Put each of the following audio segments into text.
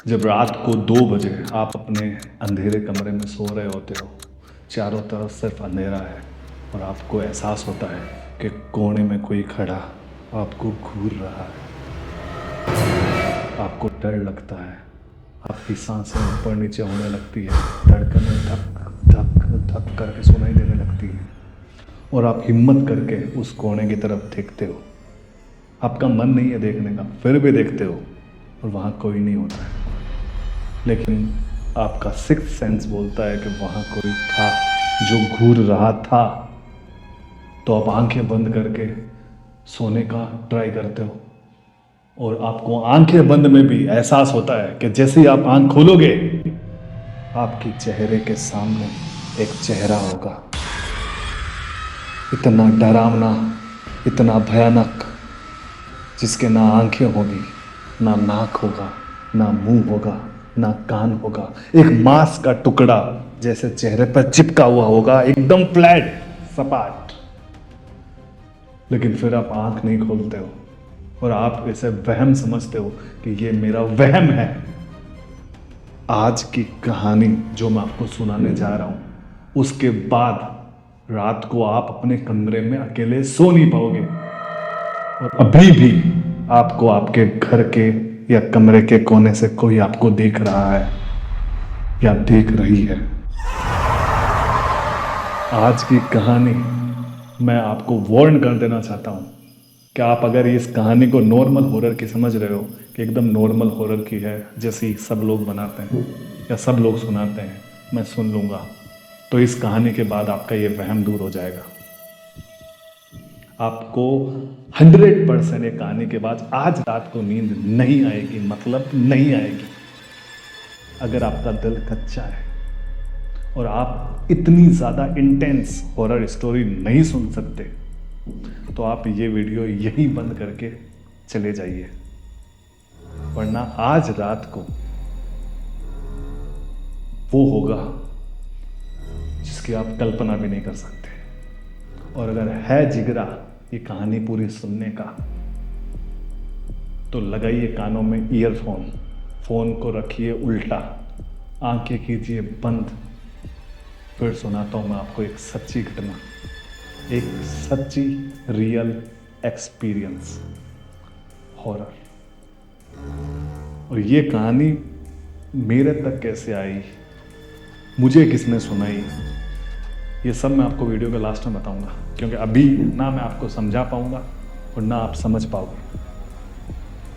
जब रात को 2 बजे आप अपने अंधेरे कमरे में सो रहे होते हो, चारों तरफ सिर्फ अंधेरा है और आपको एहसास होता है कि कोने में कोई खड़ा आपको घूर रहा है। आपको डर लगता है, आपकी सांसें ऊपर नीचे होने लगती है, धड़कनें धक धक धक करके सुनाई देने लगती हैं और आप हिम्मत करके उस कोने की तरफ देखते हो। आपका मन नहीं है देखने का, फिर भी देखते हो और वहाँ कोई नहीं होता है, लेकिन आपका सिक्स्थ सेंस बोलता है कि वहाँ कोई था जो घूर रहा था। तो आप आंखें बंद करके सोने का ट्राई करते हो और आपको आंखें बंद में भी एहसास होता है कि जैसे ही आप आंख खोलोगे, आपके चेहरे के सामने एक चेहरा होगा, इतना डरावना, इतना भयानक, जिसके ना आंखें होगी, ना नाक होगा, ना मुंह होगा, ना कान होगा। एक मांस का टुकड़ा जैसे चेहरे पर चिपका हुआ होगा, एकदम फ्लैट, सपाट। लेकिन फिर आप आंख नहीं खोलते हो और आप इसे वहम समझते हो कि ये मेरा वहम है। आज की कहानी जो मैं आपको सुनाने जा रहा हूं, उसके बाद रात को आप अपने कमरे में अकेले सो नहीं पाओगे और अभी भी आपको आपके घर के या कमरे के कोने से कोई आपको देख रहा है या देख रही है। आज की कहानी मैं आपको वार्न कर देना चाहता हूं कि आप अगर इस कहानी को नॉर्मल हॉरर की समझ रहे हो कि एकदम नॉर्मल हॉरर की है जैसी सब लोग बनाते हैं या सब लोग सुनाते हैं, मैं सुन लूँगा, तो इस कहानी के बाद आपका ये वहम दूर हो जाएगा। आपको 100% ये कहानी के बाद आज रात को नींद नहीं आएगी, मतलब नहीं आएगी। अगर आपका दिल कच्चा है और आप इतनी ज़्यादा इंटेंस हॉरर स्टोरी नहीं सुन सकते, तो आप ये वीडियो यहीं बंद करके चले जाइए, वरना आज रात को वो होगा जिसकी आप कल्पना भी नहीं कर सकते। और अगर है जिगरा ये कहानी पूरी सुनने का, तो लगाइए कानों में ईयरफोन, फोन को रखिए उल्टा, आंखें कीजिए बंद। फिर सुनाता हूं मैं आपको एक सच्ची घटना, एक सच्ची रियल एक्सपीरियंस हॉरर। और ये कहानी मेरे तक कैसे आई, मुझे किसने सुनाई, ये सब मैं आपको वीडियो के लास्ट में बताऊंगा, क्योंकि अभी ना मैं आपको समझा पाऊंगा और ना आप समझ पाओगे।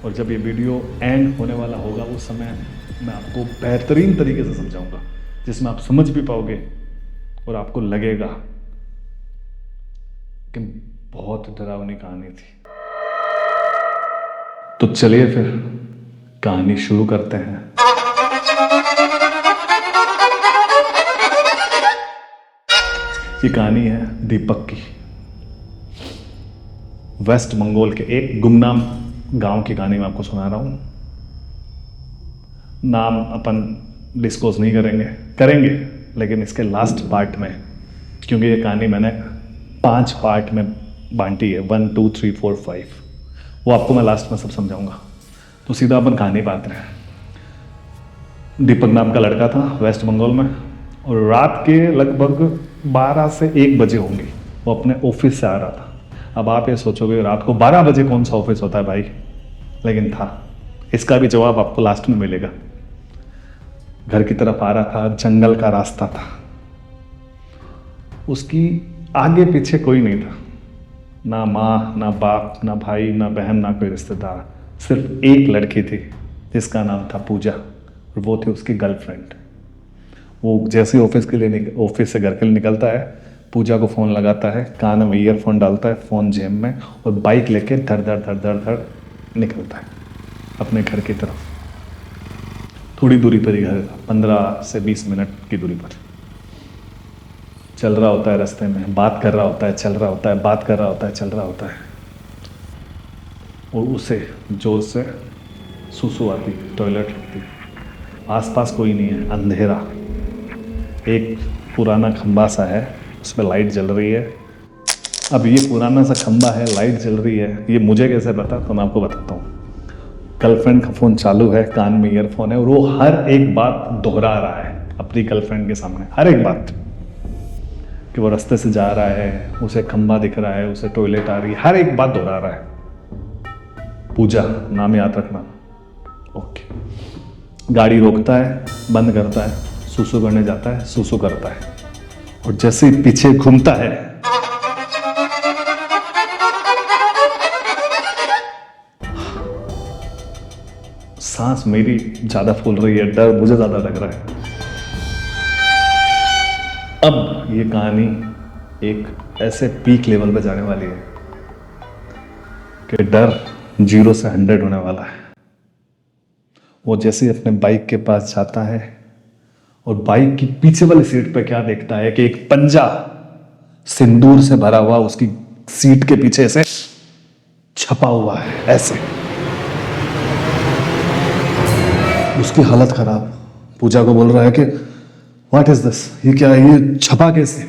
और जब ये वीडियो एंड होने वाला होगा उस समय मैं आपको बेहतरीन तरीके से समझाऊंगा, जिसमें आप समझ भी पाओगे और आपको लगेगा कि बहुत डरावनी कहानी थी। तो चलिए फिर कहानी शुरू करते हैं। ये कहानी है दीपक की। वेस्ट बंगाल के एक गुमनाम गांव की कहानी मैं आपको सुना रहा हूं। नाम अपन डिस्क्लोज नहीं करेंगे, लेकिन इसके लास्ट पार्ट में, क्योंकि ये कहानी मैंने 5 पार्ट में बांटी है, 1 2 3 4 5, वो आपको मैं लास्ट में सब समझाऊंगा। तो सीधा अपन कहानी पे आते हैं। दीपक नाम का लड़का था वेस्ट बंगाल में, और रात के लगभग 12 से 1 बजे होंगे, वो अपने ऑफिस से आ रहा था। अब आप ये सोचोगे रात को 12 बजे कौन सा ऑफिस होता है भाई, लेकिन था। इसका भी जवाब आपको लास्ट में मिलेगा। घर की तरफ आ रहा था, जंगल का रास्ता था, उसकी आगे पीछे कोई नहीं था, ना माँ, ना बाप, ना भाई, ना बहन, ना कोई रिश्तेदार। सिर्फ एक लड़की थी जिसका नाम था पूजा, और वो थी उसकी गर्लफ्रेंड। वो जैसे ऑफिस से घर के लिए निकलता है, पूजा को फ़ोन लगाता है, कान में ईयरफोन डालता है, फ़ोन जेब में, और बाइक लेके धड़ धड़ धड़ धड़ धड़ निकलता है अपने घर की तरफ। थोड़ी दूरी पर ही घर, 15 से 20 मिनट की दूरी पर। चल रहा होता है रास्ते में, बात कर रहा होता है, चल रहा होता है, बात कर रहा होता है, चल रहा होता है, और उसे जोर से सुसु आती, टॉयलेट लगती। आसपास कोई नहीं है, अंधेरा। एक पुराना खंबा सा है, उस पर लाइट जल रही है। अब ये पुराना सा खंबा है, लाइट जल रही है, ये मुझे कैसे पता, तो मैं आपको बताता हूँ। गर्लफ्रेंड का फ़ोन चालू है, कान में ईयरफोन है और वो हर एक बात दोहरा रहा है अपनी गर्लफ्रेंड के सामने, हर एक बात कि वो रास्ते से जा रहा है, उसे खंबा दिख रहा है, उसे टॉयलेट आ रही है, हर एक बात दोहरा रहा है। पूजा नाम याद रखना। ओके। गाड़ी रोकता है, बंद करता है, सुसु करने जाता है, सुसु करता है और जैसे ही पीछे घूमता है सांस मेरी ज्यादा फूल रही है, डर मुझे ज्यादा लग रहा है। अब ये कहानी एक ऐसे पीक लेवल पे जाने वाली है कि डर 0 से 100 होने वाला है। वो जैसे ही अपने बाइक के पास जाता है और बाइक की पीछे वाली सीट पे क्या देखता है कि एक पंजा सिंदूर से भरा हुआ उसकी सीट के पीछे से छपा हुआ है ऐसे। उसकी हालत खराब। पूजा को बोल रहा है कि व्हाट इज दिस, ये क्या है, ये छपा कैसे?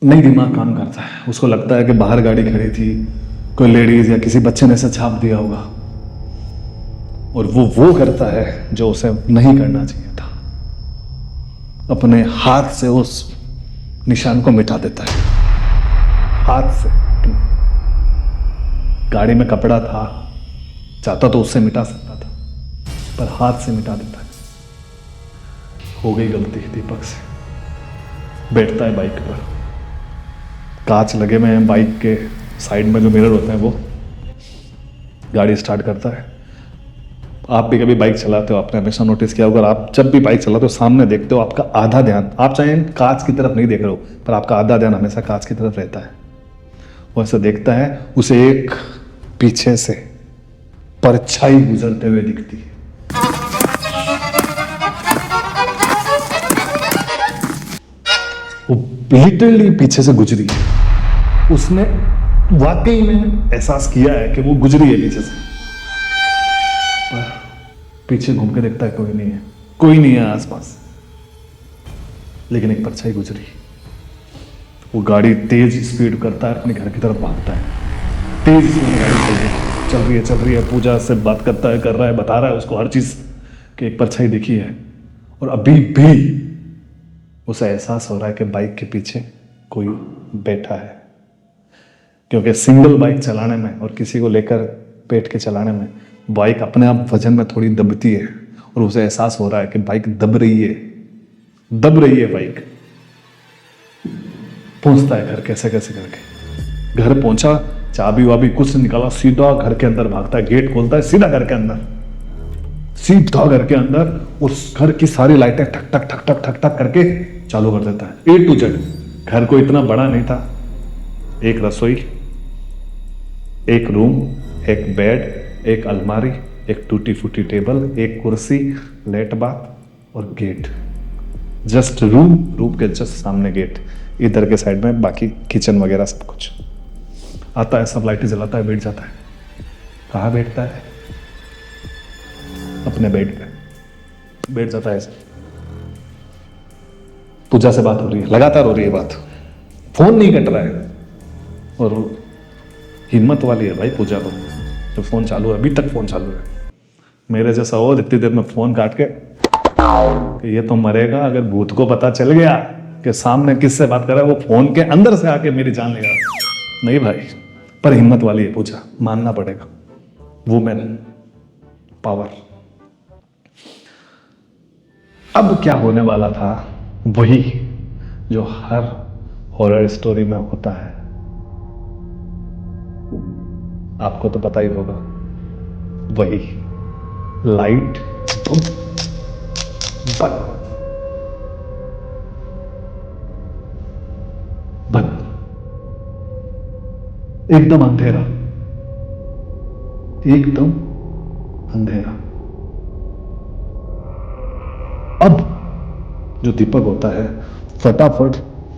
नहीं दिमाग काम करता है। उसको लगता है कि बाहर गाड़ी खड़ी थी, कोई लेडीज या किसी बच्चे ने ऐसा छाप दिया होगा और वो करता है जो उसे नहीं करना चाहिए था। अपने हाथ से उस निशान को मिटा देता है, हाथ से। गाड़ी में कपड़ा था, चाहता तो उससे मिटा सकता था, पर हाथ से मिटा देता है। हो गई गलती दीपक से। बैठता है बाइक पर, कांच लगे हुए हैं बाइक के साइड में, जो मिरर होते हैं वो। गाड़ी स्टार्ट करता है। आप भी कभी बाइक चलाते हो, आपने हमेशा नोटिस किया होगा, आप जब भी बाइक चलाते हो सामने देखते हो, आपका आधा ध्यान, आप चाहे कांच की तरफ नहीं देख रहे हो पर आपका आधा ध्यान हमेशा कांच की तरफ रहता है। वो ऐसा देखता है, उसे एक पीछे से परछाई गुजरते हुए दिखती है। वो लिटरली पीछे से गुजरी है। उसने वाकई में एहसास किया है कि वो गुजरी है पीछे से, पर पीछे घूम के देखता है कोई नहीं है, कोई नहीं है आसपास, लेकिन एक परछाई गुजरी। वो गाड़ी तेज स्पीड करता है, अपने घर की तरफ भागता है। तेज स्पीड गाड़ी चल रही है। पूजा से बात करता है, कर रहा है, बता रहा है उसको हर चीज कि एक परछाई दिखी है। और अभी भी उसे एहसास हो रहा है कि बाइक के पीछे कोई बैठा है, क्योंकि सिंगल बाइक चलाने में और किसी को लेकर बैठ के चलाने में बाइक अपने आप वजन में थोड़ी दबती है और उसे एहसास हो रहा है कि बाइक दब रही है बाइक। पहुंचता है घर कैसे करके। घर पहुंचा, चाबी वाबी कुछ निकाला, सीधा घर के अंदर भागता है, गेट खोलता है, सीधा घर के अंदर उस घर की सारी लाइटें ठक ठक ठक ठक ठक ठक करके चालू कर देता है, A to Z। घर को इतना बड़ा नहीं था, एक रसोई, एक रूम, एक बेड, एक अलमारी, एक टूटी फूटी टेबल, एक कुर्सी, लेट बाथ और गेट। जस्ट रूम के जस्ट सामने गेट, इधर के साइड में बाकी किचन वगैरह सब कुछ। आता है, सब लाइटें जलाता है, बैठ जाता है। कहाँ बैठता है? अपने बेड पे बैठ जाता है ऐसे। पूजा से बात हो रही है, लगातार हो रही है बात, फोन नहीं कट रहा है। और हिम्मत वाली है भाई पूजा को, जो फोन चालू है, अभी तक फोन चालू है। मेरे जैसा हो इतनी देर में फोन काट के कि ये तो मरेगा अगर भूत को पता चल गया कि सामने किससे बात कर रहा है, वो फोन के अंदर से आके मेरी जान लेगा। नहीं भाई, पर हिम्मत वाली है पूजा, मानना पड़ेगा। Women power. अब क्या होने वाला था, वही जो हर हॉरर स्टोरी में होता है। आपको तो पता ही होगा, वही लाइट बंद, एकदम अंधेरा, एकदम अंधेरा। अब जो दीपक होता है फटाफट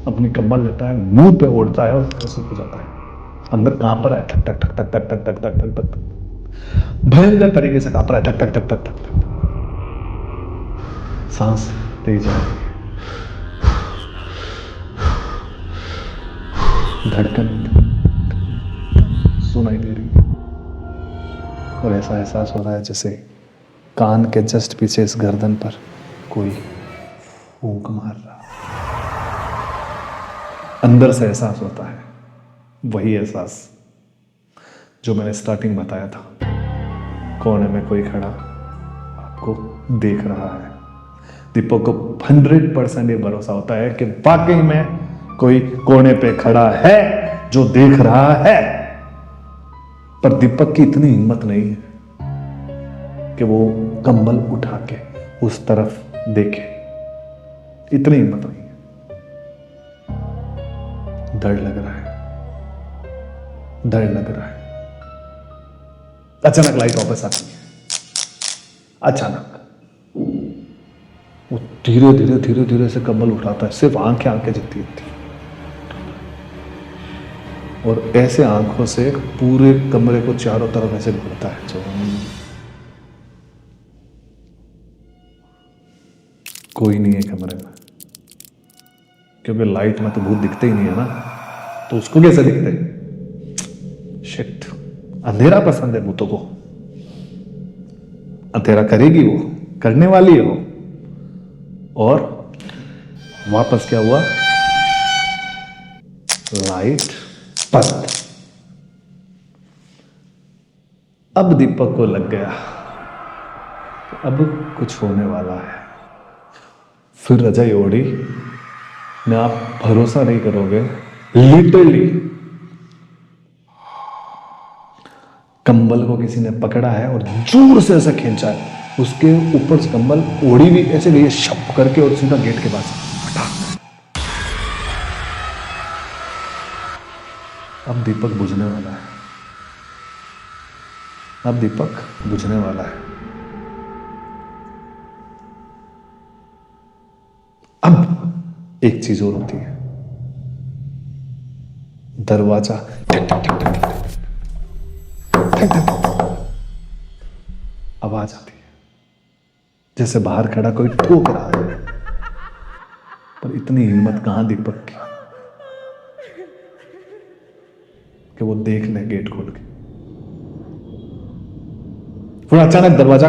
अपनी कंबल लेता है, मुंह पे ओढ़ता है और सूख हो जाता है। अंदर कांप रहा है, ठक ठक ठक ठक ठक ठक ठक ठक ठक ठक, भयंकर तरीके से कांप रहा है, ठक ठक ठक ठक ठक। सांस तेज है, धड़कन और ऐसा एहसास हो रहा है जैसे कान के जस्ट पीछे इस गर्दन पर कोई फूंक मार रहा। अंदर से एहसास होता है, वही एहसास जो मैंने स्टार्टिंग बताया था। कोने में कोई खड़ा आपको देख रहा है। दीपक को 100% ये भरोसा होता है कि वाकई में कोई कोने पे खड़ा है जो देख रहा है। पर दीपक की इतनी हिम्मत नहीं है कि वो कंबल उठा के उस तरफ देखे, इतनी हिम्मत नहीं है। डर लग रहा है, डर लग रहा है। अचानक लाइट वापस आती है। अचानक वो धीरे धीरे धीरे धीरे से कंबल उठाता है, सिर्फ आंखें आंखें जितनी होती, और ऐसे आंखों से पूरे कमरे को चारों तरफ ऐसे घूरता है। जो कोई नहीं है कमरे में, क्योंकि लाइट में तो भूत दिखते ही नहीं है ना, तो उसको कैसे दिखते? शिट, अंधेरा पसंद है भूतों को। अंधेरा करेगी वो, करने वाली है वो। और वापस क्या हुआ? लाइट बंद। अब दीपक को लग गया अब कुछ होने वाला है। फिर रजाई ओढ़ी ने, आप भरोसा नहीं करोगे, लिटरली कंबल को किसी ने पकड़ा है और जोर से ऐसा खींचा है। उसके ऊपर से कंबल ओढ़ी भी ऐसे गई है शप करके, और सीधा गेट के पास फटा। अब दीपक बुझने वाला है, अब दीपक बुझने वाला है। अब एक चीज और होती है, दरवाजा ठक ठक ठक ठक ठक ठक आवाज आती है, जैसे बाहर खड़ा कोई ठोक रहा है। पर इतनी हिम्मत कहां दीपक की कि वो देख ले गेट खोल के। फिर अचानक दरवाजा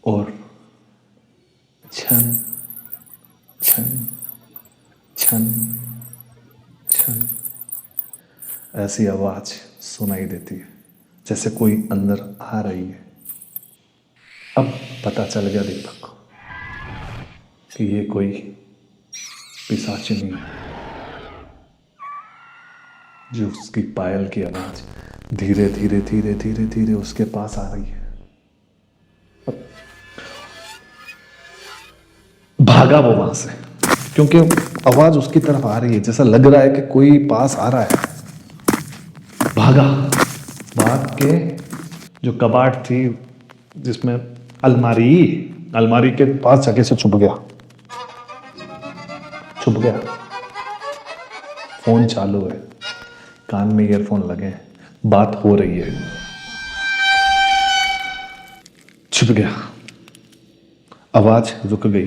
और छन छन छन छन ऐसी आवाज सुनाई देती है, जैसे कोई अंदर आ रही है। अब पता चल गया दीपक को कि ये कोई पिशाचिनी है, जो उसकी पायल की आवाज धीरे धीरे धीरे धीरे धीरे उसके पास आ रही है। भागा वो वहां से, क्योंकि आवाज उसकी तरफ आ रही है, जैसा लग रहा है कि कोई पास आ रहा है। भागा, भाग के जो कबाट थी जिसमें अलमारी के पास जाके से छुप गया। फोन चालू है, कान में ईयरफोन लगे हैं, बात हो रही है। छुप गया, आवाज रुक गई।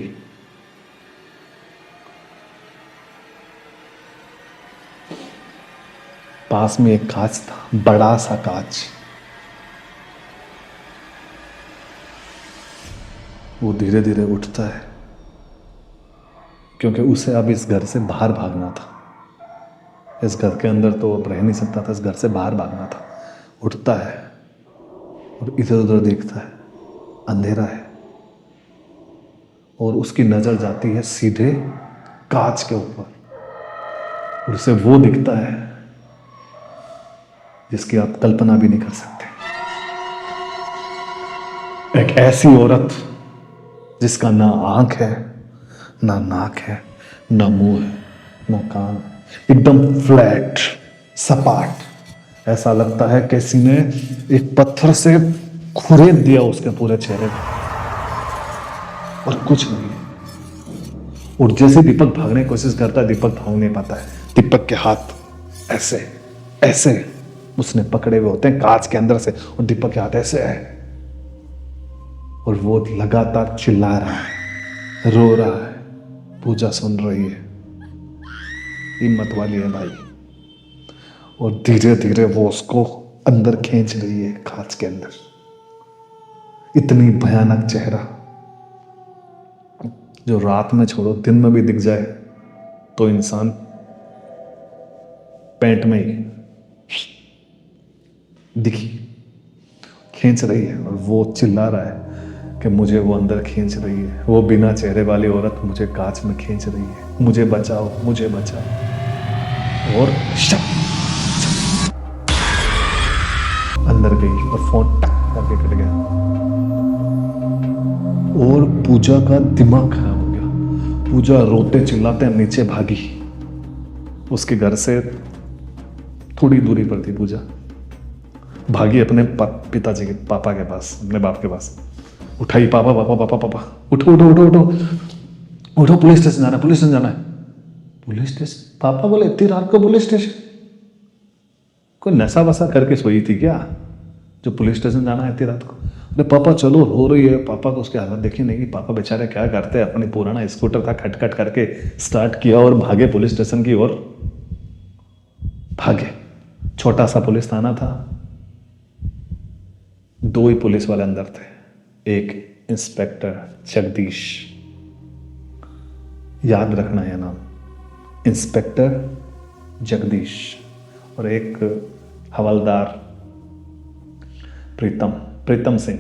पास में एक कांच था, बड़ा सा कांच। वो धीरे धीरे उठता है, क्योंकि उसे अब इस घर से बाहर भागना था। इस घर के अंदर तो अब रह नहीं सकता था, इस घर से बाहर भागना था। उठता है और इधर उधर देखता है, अंधेरा है, और उसकी नजर जाती है सीधे कांच के ऊपर, और उसे वो दिखता है जिसकी आप कल्पना भी नहीं कर सकते। एक ऐसी औरत जिसका ना आंख है, ना नाक है, ना मुंह है, ना कान है, एकदम फ्लैट, सपाट। ऐसा लगता है किसी ने एक पत्थर से खुरेद दिया उसके पूरे चेहरे को, और कुछ नहीं है। और जैसे दीपक भागने की कोशिश करता है, दीपक भाग नहीं पाता है। दीपक के हाथ ऐसे ऐसे उसने पकड़े हुए होते हैं कांच के अंदर से, और दीपक के हाथ ऐसे है, और वो लगातार चिल्ला रहा है, रो रहा है। पूजा सुन रही है, हिम्मत वाली है भाई। और धीरे धीरे वो उसको अंदर खींच रही है, कांच के अंदर। इतनी भयानक चेहरा जो रात में छोड़ो दिन में भी दिख जाए तो इंसान पैंट में ही दिखी, खींच रही है। और वो चिल्ला रहा है कि मुझे वो अंदर खींच रही है, वो बिना चेहरे वाली औरत मुझे कांच में खींच रही है, मुझे बचाओ, मुझे बचाओ। और अंदर गई और फोन टक करके कट गया। और पूजा का दिमाग खराब हो गया। पूजा रोते चिल्लाते नीचे भागी। उसके घर से थोड़ी दूरी पर थी पूजा। भागी अपने पिताजी के, पापा के पास, अपने बाप के पास। उठाई, पापा पापा पापा पापा, उठो उठो उठो उठो उठो, पुलिस स्टेशन जाना है, पुलिस स्टेशन जाना है। Police station? पापा बोले इतनी रात को पुलिस स्टेशन? कोई नशा वसा करके सोई थी क्या जो पुलिस स्टेशन जाना है इतनी रात को? अरे पापा चलो, रो रही है। पापा को उसकी हालत देखी नहीं। पापा बेचारे क्या करते हैं, अपनी पुराना स्कूटर था खटखट करके स्टार्ट किया और भागे पुलिस स्टेशन की ओर भागे। छोटा सा पुलिस थाना था, 2 ही पुलिस वाले अंदर थे, एक इंस्पेक्टर जगदीश, याद रखना है नाम, इंस्पेक्टर जगदीश, और एक हवलदार प्रीतम सिंह।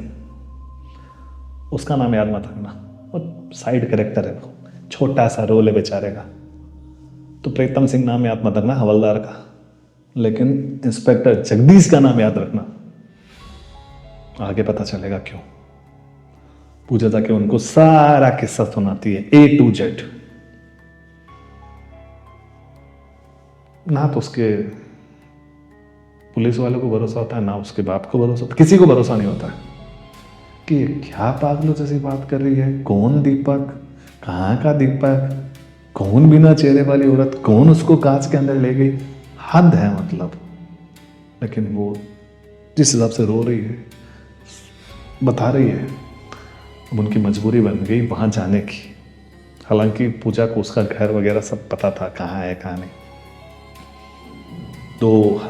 उसका नाम याद मत रखना, और साइड कैरेक्टर है वो, छोटा सा रोल है बेचारे का। तो प्रीतम सिंह नाम याद मत रखना हवलदार का, लेकिन इंस्पेक्टर जगदीश का नाम याद रखना। आगे पता चलेगा क्यों। पूजा जाके उनको सारा किस्सा सुनाती है, A to Z। ना तो उसके पुलिस वालों को भरोसा होता है, ना उसके बाप को भरोसा होता है, किसी को भरोसा नहीं होता है कि ये क्या पागलों जैसी बात कर रही है। कौन दीपक, कहाँ का दीपक, कौन बिना चेहरे वाली औरत, कौन उसको कांच के अंदर ले गई। हद है मतलब। लेकिन वो जिस हिसाब से रो रही है, बता रही है, अब उनकी मजबूरी बन गई वहाँ जाने की। हालांकि पूजा को उसका घर वगैरह सब पता था, कहाँ है कहाँ नहीं। तो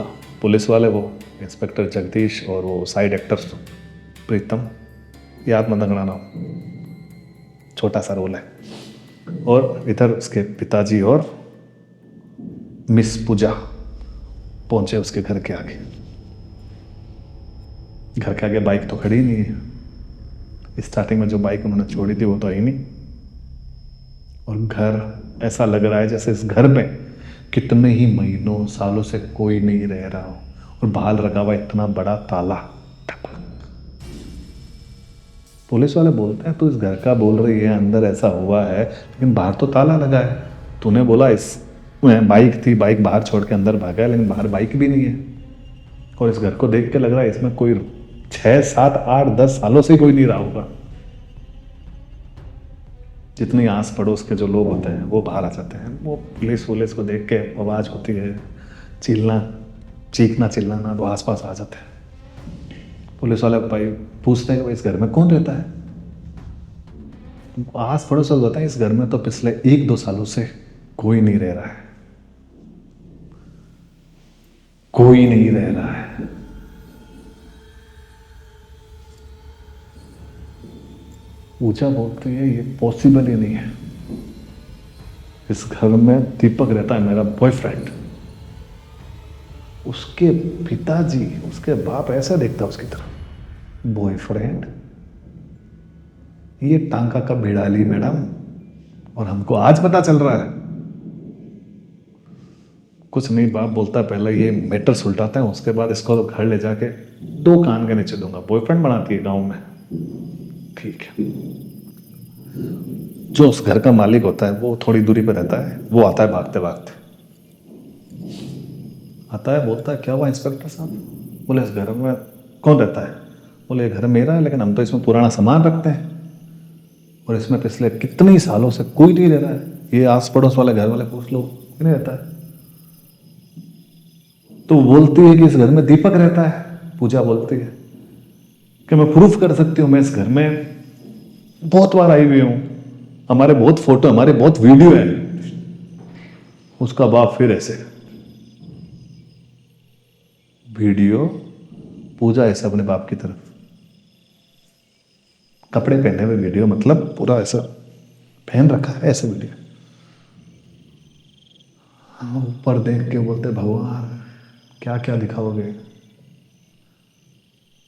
पुलिस वाले, वो इंस्पेक्टर जगदीश और वो साइड एक्टर प्रीतम, याद मत रखना नाम, छोटा सा रोल है। और इधर उसके पिताजी और मिस पूजा पहुंचे उसके घर के आगे। घर के आगे बाइक तो खड़ी नहीं है। स्टार्टिंग में जो बाइक उन्होंने छोड़ी थी वो तो आई नहीं। और घर ऐसा लग रहा है जैसे इस घर में कितने ही महीनों सालों से कोई नहीं रह रहा हो, और बाहर लगा हुआ इतना बड़ा ताला। पुलिस वाले बोलते हैं तू इस घर का बोल रही है, अंदर ऐसा हुआ है, लेकिन बाहर तो ताला लगा है। तूने बोला इस बाइक थी, बाइक बाहर छोड़ के अंदर भागा है, लेकिन बाहर बाइक भी नहीं है। और इस घर को देख के लग रहा है इसमें कोई 6, 7, 8, 10 सालों से कोई नहीं रहा होगा। जितनी आस पड़ोस के जो लोग होते हैं वो बाहर आ जाते हैं। वो पुलिस को देख के आवाज़ होती है, चीखना चिल्लाना, तो आसपास आ जाते हैं। पुलिस वाले भाई पूछते हैं इस घर में कौन रहता है। आस पड़ोस वाले बताएं इस घर में तो पिछले 1-2 सालों से कोई नहीं रह रहा है, कोई नहीं रह रहा है। पूजा बोलती है ये पॉसिबल ही नहीं है। इस घर में दीपक रहता है, मेरा बॉयफ्रेंड। उसके पिताजी, उसके बाप ऐसा देखता है उसकी तरफ। बॉयफ्रेंड? ये टांका का भिड़ाली मैडम, और हमको आज पता चल रहा है। कुछ नहीं, बाप बोलता है पहले ये मैटर सुलटाते हैं, उसके बाद इसको घर ले जाके 2 कान के नीचे दूंगा। बॉयफ्रेंड बनाती है गांव में, ठीक है। जो उस घर का मालिक होता है वो थोड़ी दूरी पर रहता है, वो आता है भागते भागते, आता है, बोलता है क्या हुआ इंस्पेक्टर साहब? बोले इस घर में कौन रहता है? बोले घर मेरा है, लेकिन हम तो इसमें पुराना सामान रखते हैं और इसमें पिछले कितने सालों से कोई नहीं रह रहा है। ये आस पड़ोस वाले घर वाले पूछ लो क्यों नहीं रहता है। तो बोलती है कि इस घर में दीपक रहता है। पूजा बोलती है कि मैं प्रूफ कर सकती हूँ, मैं इस घर में बहुत बार आई हुई हूँ, हमारे बहुत फोटो, हमारे बहुत वीडियो है। उसका बाप फिर ऐसे, वीडियो पूजा ऐसा अपने बाप की तरफ, कपड़े पहने हुए वीडियो, मतलब पूरा ऐसा पहन रखा है ऐसे वीडियो। हम ऊपर देख के बोलते भगवान क्या क्या दिखाओगे।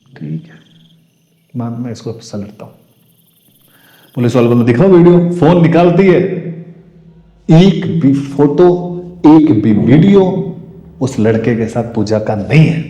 ठीक है, मैं इसको सलटता हूँ। पुलिस वाले बोलते दिखाओ वीडियो, फोन निकालती है, एक भी फोटो एक भी वीडियो उस लड़के के साथ पूजा का नहीं है।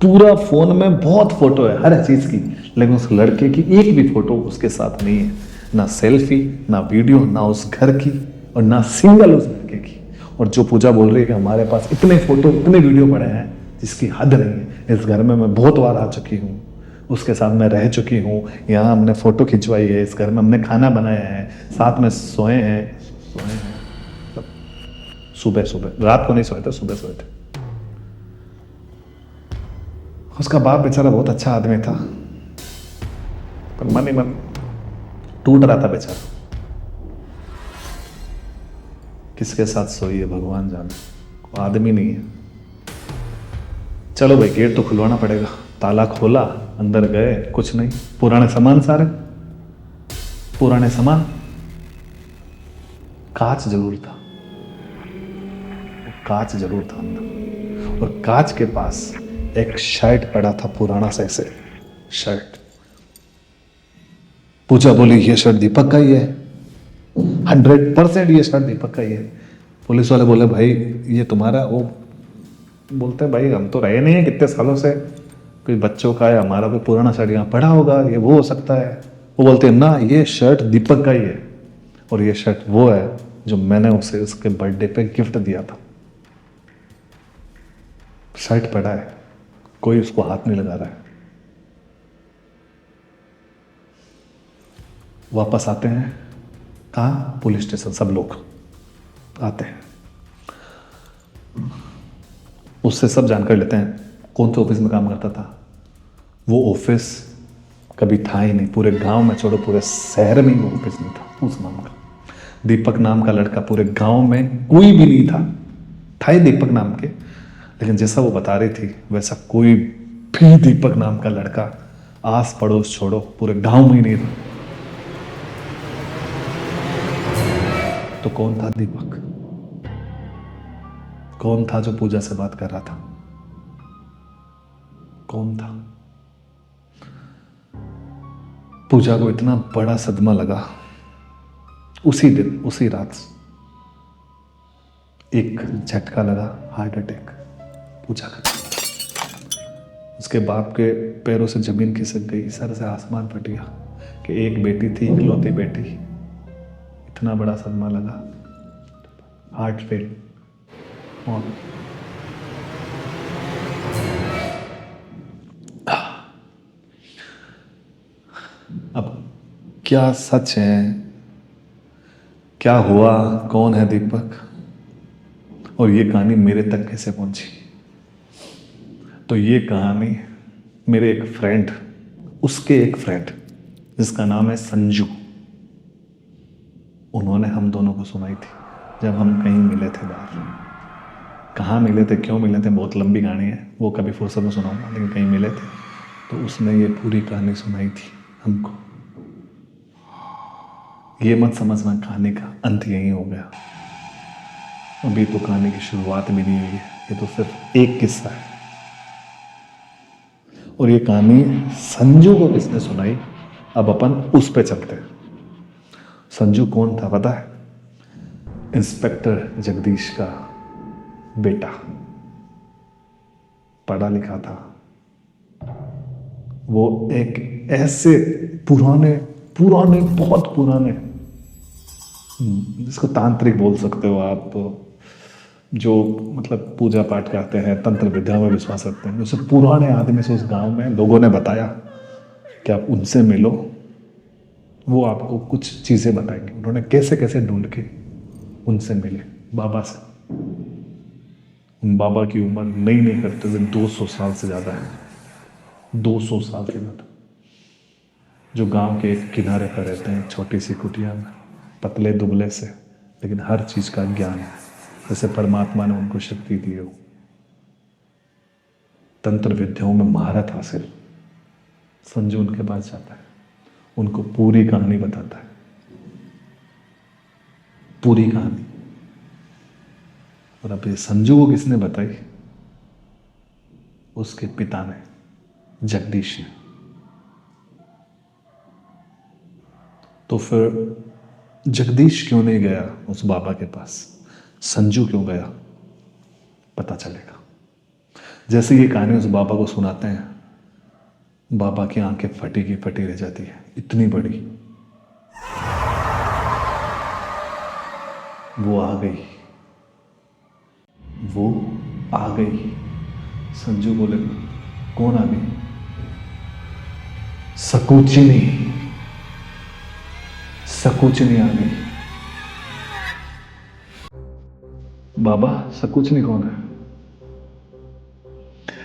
पूरा फोन में बहुत फोटो है हर चीज की, लेकिन उस लड़के की एक भी फोटो उसके साथ नहीं है। ना सेल्फी, ना वीडियो, ना उस घर की, और ना सिंगल उस लड़के की। और जो पूजा बोल रही है कि हमारे पास इतने फोटो इतने वीडियो पड़े हैं जिसकी हद नहीं है। इस घर में मैं बहुत बार आ चुकी हूँ, उसके साथ मैं रह चुकी हूँ, यहाँ हमने फोटो खिंचवाई है, इस घर में हमने खाना बनाया है, साथ में सोए हैं सुबह सुबह, रात को नहीं सोए थे, सुबह सोए थे। उसका बाप बेचारा बहुत अच्छा आदमी था, पर मन ही मन टूट रहा था बेचारा। किसके साथ सोई है भगवान जाने, वो आदमी नहीं है। चलो भाई, गेट तो खुलवाना पड़ेगा। ताला खोला, अंदर गए, कुछ नहीं, पुराने सामान सारे, पुराने सामान। कांच जरूर था, कांच जरूर था अंदर, और कांच के पास एक शर्ट पड़ा था, पुराना सा ऐसे शर्ट। पूजा बोली ये शर्ट दीपक का ही है, 100% ये शर्ट दीपक का ही है। पुलिस वाले बोले भाई ये तुम्हारा? वो बोलते हैं भाई हम तो रहे नहीं है कितने सालों से, कोई बच्चों का है, हमारा कोई पुराना शर्ट यहाँ पड़ा होगा, ये वो हो सकता है। वो बोलते हैं ना, ये शर्ट दीपक का ही है, और ये शर्ट वो है जो मैंने उसे उसके बर्थडे पे गिफ्ट दिया था। शर्ट पड़ा है, कोई उसको हाथ नहीं लगा रहा है। वापस आते हैं, कहाँ? Police station. सब लोग आते हैं, उससे सब जानकारी लेते हैं कौन से ऑफिस में काम करता था। वो ऑफिस कभी था ही नहीं, पूरे गांव में छोड़ो पूरे शहर में वो ऑफिस नहीं था उस नाम का। दीपक नाम का लड़का पूरे गांव में कोई भी नहीं था, था ही दीपक नाम के, लेकिन जैसा वो बता रही थी वैसा कोई भी दीपक नाम का लड़का आस पड़ोस छोड़ो पूरे गांव में ही नहीं था। तो कौन था दीपक? कौन था जो पूजा से बात कर रहा था? कौन था? पूजा को इतना बड़ा सदमा लगा उसी दिन, उसी रात। एक झटका लगा, हार्ट अटैक पूजा का। उसके बाप के पैरों से जमीन खिसक गई, सर से आसमान फट गया कि एक बेटी थी, इकलौती बेटी, इतना बड़ा सदमा लगा, हार्ट फेल। अब क्या सच है, क्या हुआ, कौन है दीपक, और ये कहानी मेरे तक कैसे पहुंची? तो ये कहानी मेरे एक फ्रेंड, उसके एक फ्रेंड जिसका नाम है संजू, उन्होंने हम दोनों को सुनाई थी जब हम कहीं मिले थे बाहर। कहाँ मिले थे, क्यों मिले थे, बहुत लंबी कहानी है, वो कभी फुर्सत में सुनाऊंगा, लेकिन कहीं मिले थे तो उसने ये पूरी कहानी सुनाई थी हमको। ये मत समझना कहानी का अंत यही हो गया, अभी तो कहानी की शुरुआत भी नहीं हुई है, ये तो सिर्फ एक किस्सा है। और ये कहानी संजू को किसने सुनाई, अब अपन उस पे चलते हैं। संजू कौन था पता है? इंस्पेक्टर जगदीश का बेटा, पढ़ा लिखा था वो। एक ऐसे पुराने पुराने बहुत पुराने, जिसको तांत्रिक बोल सकते हो आप, जो मतलब पूजा पाठ करते हैं, तंत्र विद्या में विश्वास रखते हैं, उसे पुराने आदमी से उस गांव में लोगों ने बताया कि आप उनसे मिलो, वो आपको कुछ चीज़ें बताएंगे। उन्होंने कैसे कैसे ढूंढ के उनसे मिले बाबा से। बाबा की उम्र नहीं करते हुए 200 साल से ज़्यादा है, 200 साल से ज़्यादा, जो गांव के एक किनारे पर रहते हैं, छोटी सी कुटिया में, पतले दुबले से, लेकिन हर चीज़ का ज्ञान है, जैसे परमात्मा ने उनको शक्ति दी हो। तंत्र विद्याओं में महारत हासिल। संजू उनके पास जाता है, उनको पूरी कहानी बताता है, पूरी कहानी। और अब ये संजू को किसने बताई? उसके पिता ने, जगदीश ने। तो फिर जगदीश क्यों नहीं गया उस बाबा के पास? संजू क्यों गया? पता चलेगा। जैसे ये कहानी उस बाबा को सुनाते हैं, बाबा की आंखें फटी की फटी रह जाती है, इतनी बड़ी। वो आ गई, वो आ गई। संजू बोले, कौन आ गई? सकूचनी, सकूचनी आ गई। बाबा, सकूचनी कौन है?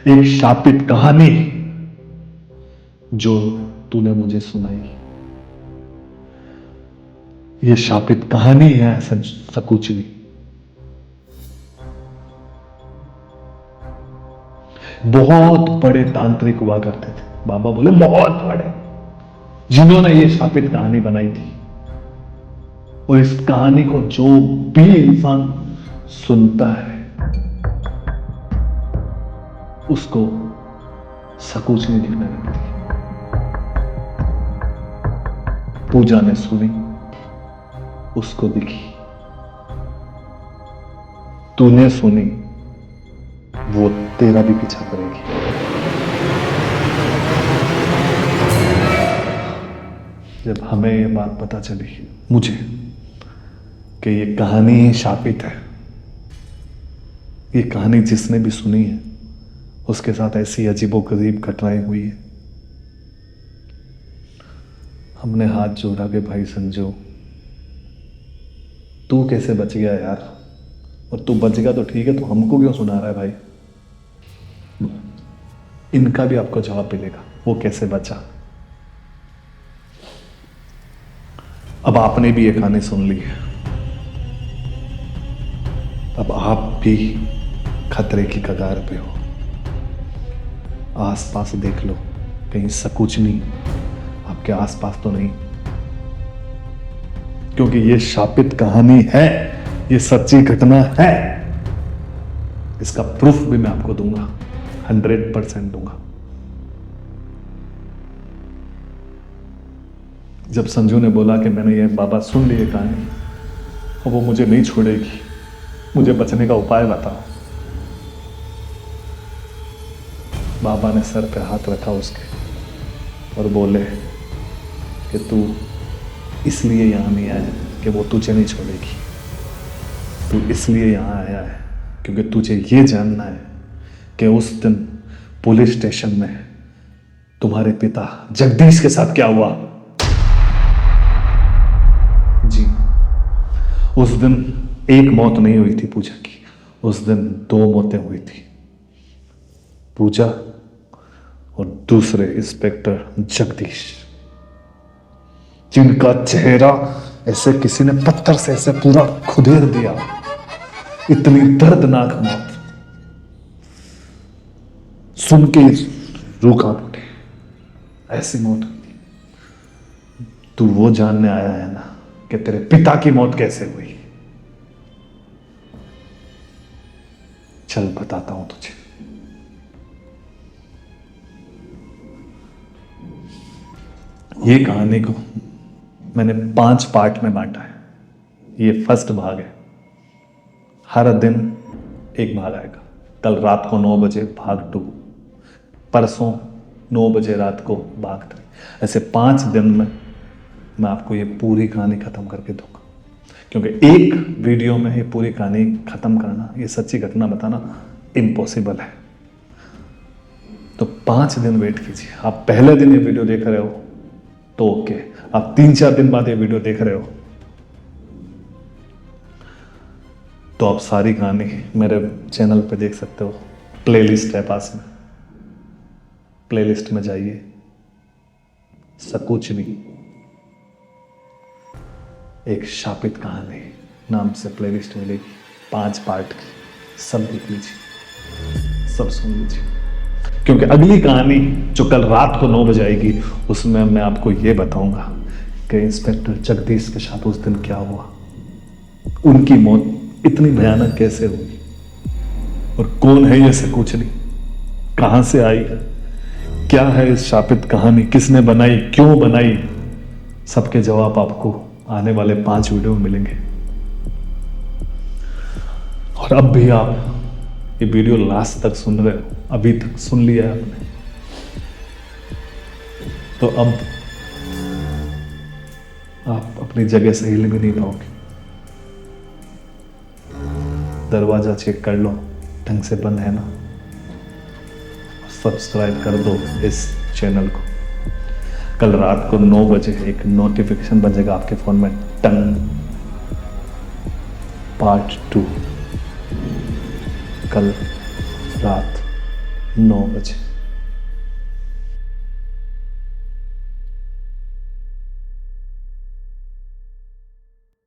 एक शापित कहानी जो तूने मुझे सुनाई, ये शापित कहानी है सकूचनी। बहुत बड़े तांत्रिक हुआ करते थे, बाबा बोले बहुत बड़े, जिन्होंने ये शापित कहानी बनाई थी। और इस कहानी को जो भी इंसान सुनता है उसको सकूचनी दिखने लगती है। पूजा ने सुनी, उसको दिखी। तूने सुनी, वो तेरा भी पीछा करेगी। जब हमें ये बात पता चली, मुझे, कि ये कहानी शापित है, ये कहानी जिसने भी सुनी है उसके साथ ऐसी अजीबोगरीब घटनाएं हुई है, हमने हाथ जोड़ा कि भाई संजू, तू कैसे बच गया यार? और तू बच गया तो ठीक है, तो हमको क्यों सुना रहा है भाई? इनका भी आपको जवाब मिलेगा, वो कैसे बचा। अब आपने भी ये कहानी सुन ली है, अब आप भी खतरे की कगार पे हो। आसपास देख लो, कहीं सकूचनी आपके आसपास तो नहीं, क्योंकि ये शापित कहानी है, ये सच्ची घटना है। इसका प्रूफ भी मैं आपको दूंगा, 100% दूंगा। जब संजू ने बोला कि मैंने ये बाबा सुन ली कहानी और वो मुझे नहीं छोड़ेगी, मुझे बचने का उपाय बताओ, बाबा ने सर पे हाथ रखा उसके और बोले कि तू इसलिए यहां नहीं आया कि वो तुझे नहीं छोड़ेगी, तू इसलिए यहां आया है क्योंकि तुझे ये जानना है कि उस दिन पुलिस स्टेशन में तुम्हारे पिता जगदीश के साथ क्या हुआ। जी, उस दिन एक मौत नहीं हुई थी पूजा की, उस दिन 2 मौतें हुई थी, पूजा और दूसरे इंस्पेक्टर जगदीश, जिनका चेहरा ऐसे किसी ने पत्थर से ऐसे पूरा खुदेर दिया। इतनी दर्दनाक मौत सुन के रूह कांप उठी, ऐसी मौत। तू वो जानने आया है ना कि तेरे पिता की मौत कैसे हुई? चल बताता हूं तुझे। ये कहानी को मैंने 5 पार्ट में बांटा है। ये फर्स्ट भाग है, हर दिन एक भाग आएगा। कल रात को 9 बजे भाग 2, परसों 9 बजे रात को भाग 3। ऐसे 5 दिन में मैं आपको ये पूरी कहानी खत्म करके दूंगा, क्योंकि एक वीडियो में ये पूरी कहानी खत्म करना, ये सच्ची घटना बताना इम्पॉसिबल है। तो 5 दिन वेट कीजिए। आप पहले दिन ये वीडियो देख रहे हो तो ओके, आप 3-4 दिन बाद ये वीडियो देख रहे हो तो आप सारी कहानी मेरे चैनल पे देख सकते हो। प्लेलिस्ट है पास में, प्लेलिस्ट में जाइए, सकूचनी एक शापित कहानी नाम से प्लेलिस्ट मिलेगी, 5 पार्ट की। सब देख लीजिए, सब सुन लीजिए। क्योंकि अगली कहानी जो कल रात को 9 बजे आएगी उसमें मैं आपको ये बताऊंगा कि इंस्पेक्टर जगदीश के साथ उस दिन क्या हुआ, उनकी मौत इतनी भयानक कैसे हुई, और कौन है ये शकुंतली, कहां से आई, क्या है इस शापित कहानी, किसने बनाई, क्यों बनाई, सबके जवाब आपको आने वाले 5 वीडियो में मिलेंगे। और अब भी आप ये वीडियो लास्ट तक सुन रहे हो, अभी तक सुन लिया है आपने, तो अब आप अपनी जगह से हिल भी नहीं पाओगे। दरवाजा चेक कर लो ढंग से बंद है ना, सब्सक्राइब कर दो इस चैनल को। कल रात को 9 बजे एक नोटिफिकेशन बजेगा आपके फोन में, टन पार्ट 2, कल रात 9 बजे।